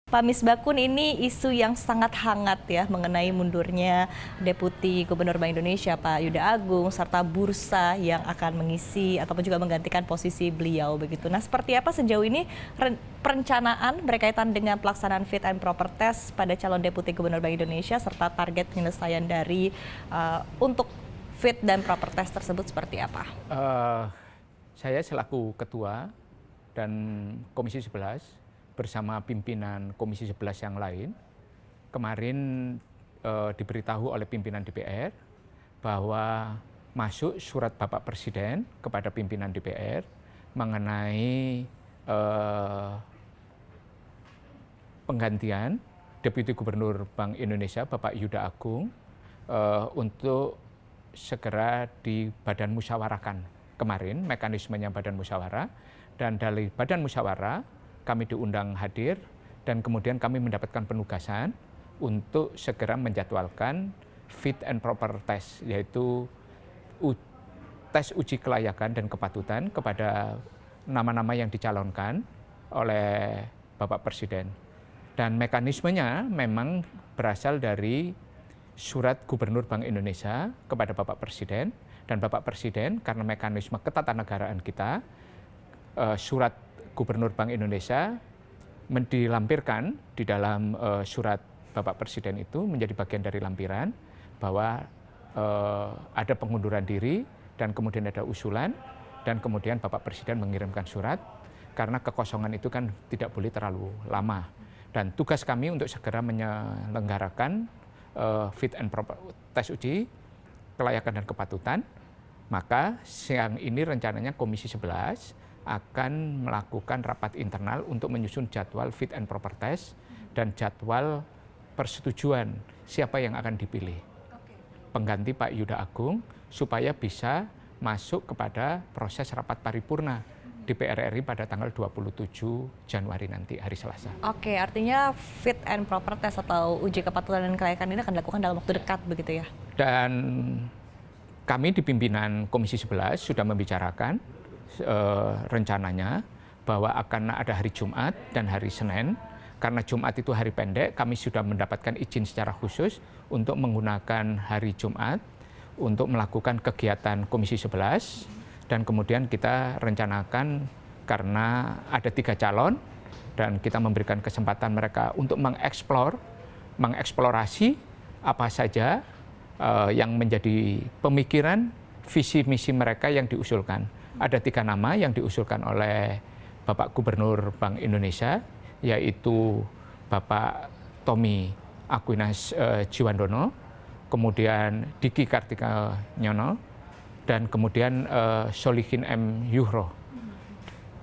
Pak Misbakun, ini isu yang sangat hangat ya mengenai mundurnya Deputi Gubernur Bank Indonesia Pak Yuda Agung serta bursa yang akan mengisi ataupun juga menggantikan posisi beliau begitu. Nah, seperti apa sejauh ini perencanaan berkaitan dengan pelaksanaan fit and proper test pada calon Deputi Gubernur Bank Indonesia serta target penyelesaian dari untuk fit dan proper test tersebut seperti apa? Saya selaku ketua dan Komisi 11 bersama pimpinan Komisi 11 yang lain, kemarin diberitahu oleh pimpinan DPR bahwa masuk surat Bapak Presiden kepada pimpinan DPR mengenai penggantian Deputi Gubernur Bank Indonesia Bapak Yuda Agung untuk segera di badan musyawarahkan kemarin, mekanismenya badan musyawarah, dan dari badan musyawarah kami diundang hadir dan kemudian kami mendapatkan penugasan untuk segera menjadwalkan fit and proper test, yaitu tes uji kelayakan dan kepatutan kepada nama-nama yang dicalonkan oleh Bapak Presiden. Dan mekanismenya memang berasal dari surat Gubernur Bank Indonesia kepada Bapak Presiden, dan Bapak Presiden karena mekanisme ketatanegaraan kita, surat Gubernur Bank Indonesia dilampirkan di dalam surat Bapak Presiden itu menjadi bagian dari lampiran bahwa ada pengunduran diri dan kemudian ada usulan, dan kemudian Bapak Presiden mengirimkan surat karena kekosongan itu kan tidak boleh terlalu lama, dan tugas kami untuk segera menyelenggarakan fit and proper tes uji kelayakan dan kepatutan. Maka siang ini rencananya Komisi 11 akan melakukan rapat internal untuk menyusun jadwal fit and proper test dan jadwal persetujuan siapa yang akan dipilih pengganti Pak Yuda Agung supaya bisa masuk kepada proses rapat paripurna DPR RI pada tanggal 27 Januari nanti, hari Selasa. Oke, artinya fit and proper test atau uji kepatutan dan kelayakan ini akan dilakukan dalam waktu dekat begitu ya? Dan kami di pimpinan Komisi 11 sudah membicarakan rencananya bahwa akan ada hari Jumat dan hari Senin. Karena Jumat itu hari pendek, kami sudah mendapatkan izin secara khusus untuk menggunakan hari Jumat untuk melakukan kegiatan Komisi 11. Dan kemudian kita rencanakan karena ada 3 calon dan kita memberikan kesempatan mereka untuk mengeksplorasi apa saja yang menjadi pemikiran visi misi mereka yang diusulkan. Ada 3 nama yang diusulkan oleh Bapak Gubernur Bank Indonesia, yaitu Bapak Tommy Aquinas Jiwandono, kemudian Diki Kartika Nyono, dan kemudian Solihin M. Yuhro.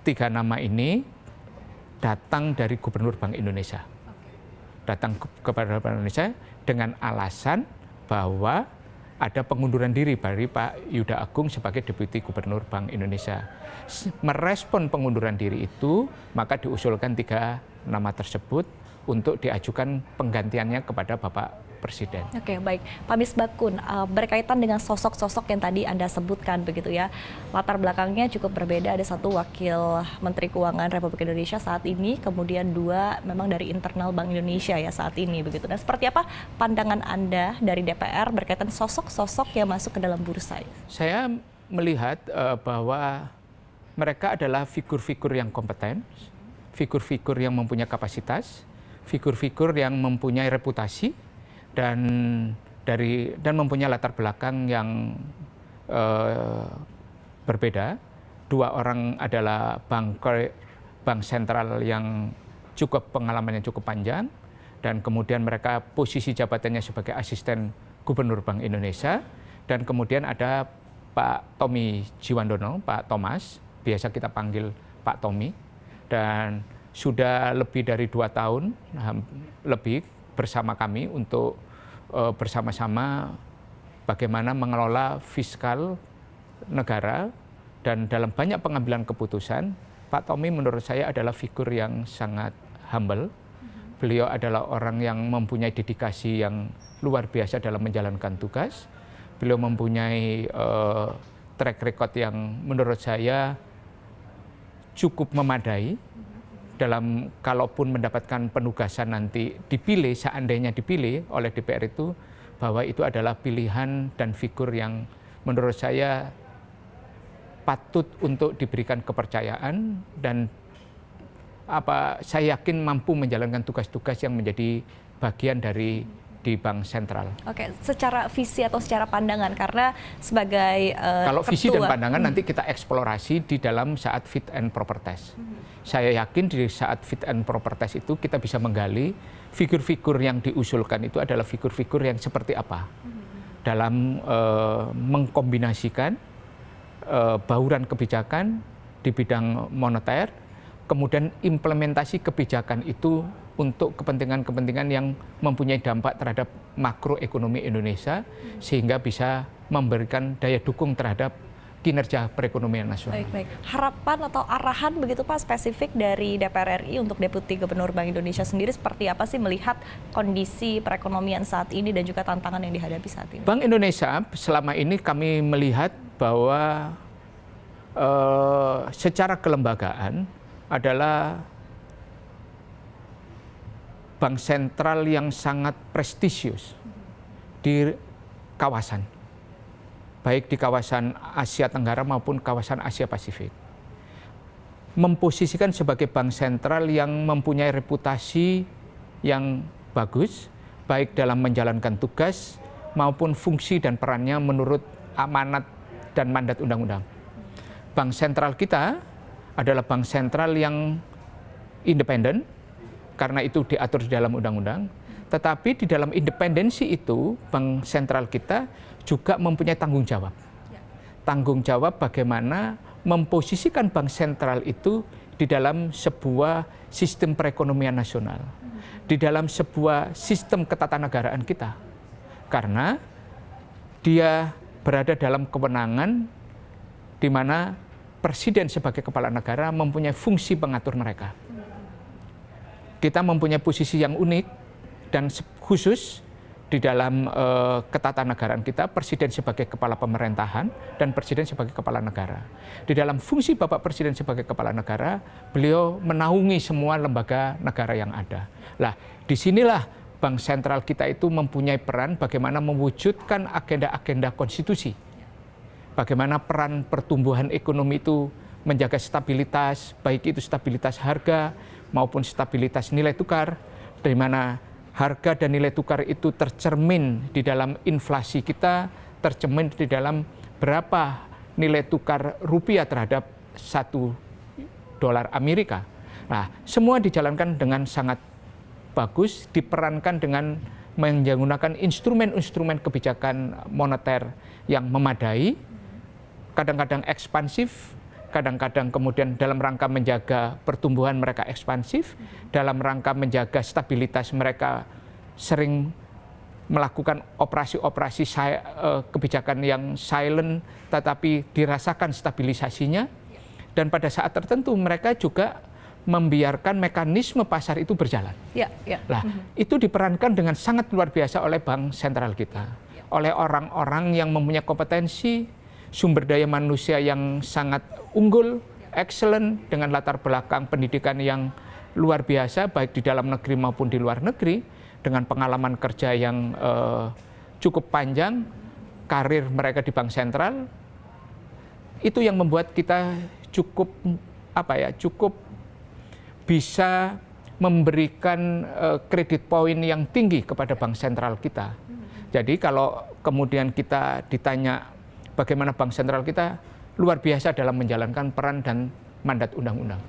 3 nama ini datang dari Gubernur Bank Indonesia. Datang kepada Bank Indonesia dengan alasan bahwa ada pengunduran diri dari Pak Yuda Agung sebagai Deputi Gubernur Bank Indonesia. Merespon pengunduran diri itu, maka diusulkan 3 nama tersebut untuk diajukan penggantiannya kepada Bapak Presiden. Oke, baik. Pak Misbakun, berkaitan dengan sosok-sosok yang tadi Anda sebutkan begitu ya, latar belakangnya cukup berbeda. Ada 1 wakil Menteri Keuangan Republik Indonesia saat ini, kemudian 2 memang dari internal Bank Indonesia ya saat ini begitu. Dan seperti apa pandangan Anda dari DPR berkaitan sosok-sosok yang masuk ke dalam bursa? Saya melihat bahwa mereka adalah figur-figur yang kompeten, figur-figur yang mempunyai kapasitas, figur-figur yang mempunyai reputasi, dan mempunyai latar belakang yang berbeda. 2 orang adalah bank sentral yang pengalamannya cukup panjang, dan kemudian mereka posisi jabatannya sebagai asisten Gubernur Bank Indonesia, dan kemudian ada Pak Tommy Jiwandono, Pak Thomas, biasa kita panggil Pak Tommy, dan sudah lebih dari 2 tahun lebih bersama kami untuk bersama-sama bagaimana mengelola fiskal negara, dan dalam banyak pengambilan keputusan, Pak Tommy menurut saya adalah figur yang sangat humble. Beliau adalah orang yang mempunyai dedikasi yang luar biasa dalam menjalankan tugas. Beliau mempunyai track record yang menurut saya cukup memadai dalam kalaupun mendapatkan penugasan nanti dipilih, seandainya dipilih oleh DPR itu, bahwa itu adalah pilihan dan figur yang menurut saya patut untuk diberikan kepercayaan dan saya yakin mampu menjalankan tugas-tugas yang menjadi bagian dari di Bank Sentral. Oke, secara visi atau secara pandangan, karena sebagai kalau visi ketua, dan pandangan nanti kita eksplorasi di dalam saat fit and proper test. Saya yakin di saat fit and proper test itu kita bisa menggali figur-figur yang diusulkan itu adalah figur-figur yang seperti apa dalam mengkombinasikan bauran kebijakan di bidang moneter, kemudian implementasi kebijakan itu untuk kepentingan-kepentingan yang mempunyai dampak terhadap makroekonomi Indonesia, sehingga bisa memberikan daya dukung terhadap kinerja perekonomian nasional. Baik. Harapan atau arahan begitu Pak spesifik dari DPR RI untuk Deputi Gubernur Bank Indonesia sendiri seperti apa sih melihat kondisi perekonomian saat ini dan juga tantangan yang dihadapi saat ini? Bank Indonesia selama ini kami melihat bahwa secara kelembagaan adalah bank sentral yang sangat prestisius di kawasan, baik di kawasan Asia Tenggara maupun kawasan Asia Pasifik. Memposisikan sebagai bank sentral yang mempunyai reputasi yang bagus, baik dalam menjalankan tugas maupun fungsi dan perannya menurut amanat dan mandat undang-undang. Bank sentral kita adalah bank sentral yang independen, karena itu diatur di dalam undang-undang, tetapi di dalam independensi itu bank sentral kita juga mempunyai tanggung jawab. Tanggung jawab bagaimana memposisikan bank sentral itu di dalam sebuah sistem perekonomian nasional, di dalam sebuah sistem ketatanegaraan kita. Karena dia berada dalam kewenangan di mana presiden sebagai kepala negara mempunyai fungsi pengatur mereka. Kita mempunyai posisi yang unik dan khusus di dalam ketatanegaraan kita, presiden sebagai kepala pemerintahan dan presiden sebagai kepala negara. Di dalam fungsi Bapak Presiden sebagai kepala negara, beliau menaungi semua lembaga negara yang ada. Lah, disinilah bank sentral kita itu mempunyai peran bagaimana mewujudkan agenda-agenda konstitusi. Bagaimana peran pertumbuhan ekonomi itu menjaga stabilitas, baik itu stabilitas harga maupun stabilitas nilai tukar, di mana harga dan nilai tukar itu tercermin di dalam inflasi kita, tercermin di dalam berapa nilai tukar rupiah terhadap $1 Amerika. Nah, semua dijalankan dengan sangat bagus, diperankan dengan menggunakan instrumen-instrumen kebijakan moneter yang memadai, kadang-kadang ekspansif, kadang-kadang kemudian dalam rangka menjaga pertumbuhan mereka ekspansif, dalam rangka menjaga stabilitas mereka sering melakukan operasi-operasi kebijakan yang silent tetapi dirasakan stabilisasinya, dan pada saat tertentu mereka juga membiarkan mekanisme pasar itu berjalan. Nah, itu diperankan dengan sangat luar biasa oleh bank sentral kita, oleh orang-orang yang mempunyai kompetensi, sumber daya manusia yang sangat unggul, excellent, dengan latar belakang pendidikan yang luar biasa, baik di dalam negeri maupun di luar negeri, dengan pengalaman kerja yang cukup panjang, karir mereka di bank sentral, itu yang membuat kita cukup bisa memberikan kredit poin yang tinggi kepada bank sentral kita. Jadi kalau kemudian kita ditanya bagaimana bank sentral kita, luar biasa dalam menjalankan peran dan mandat undang-undang.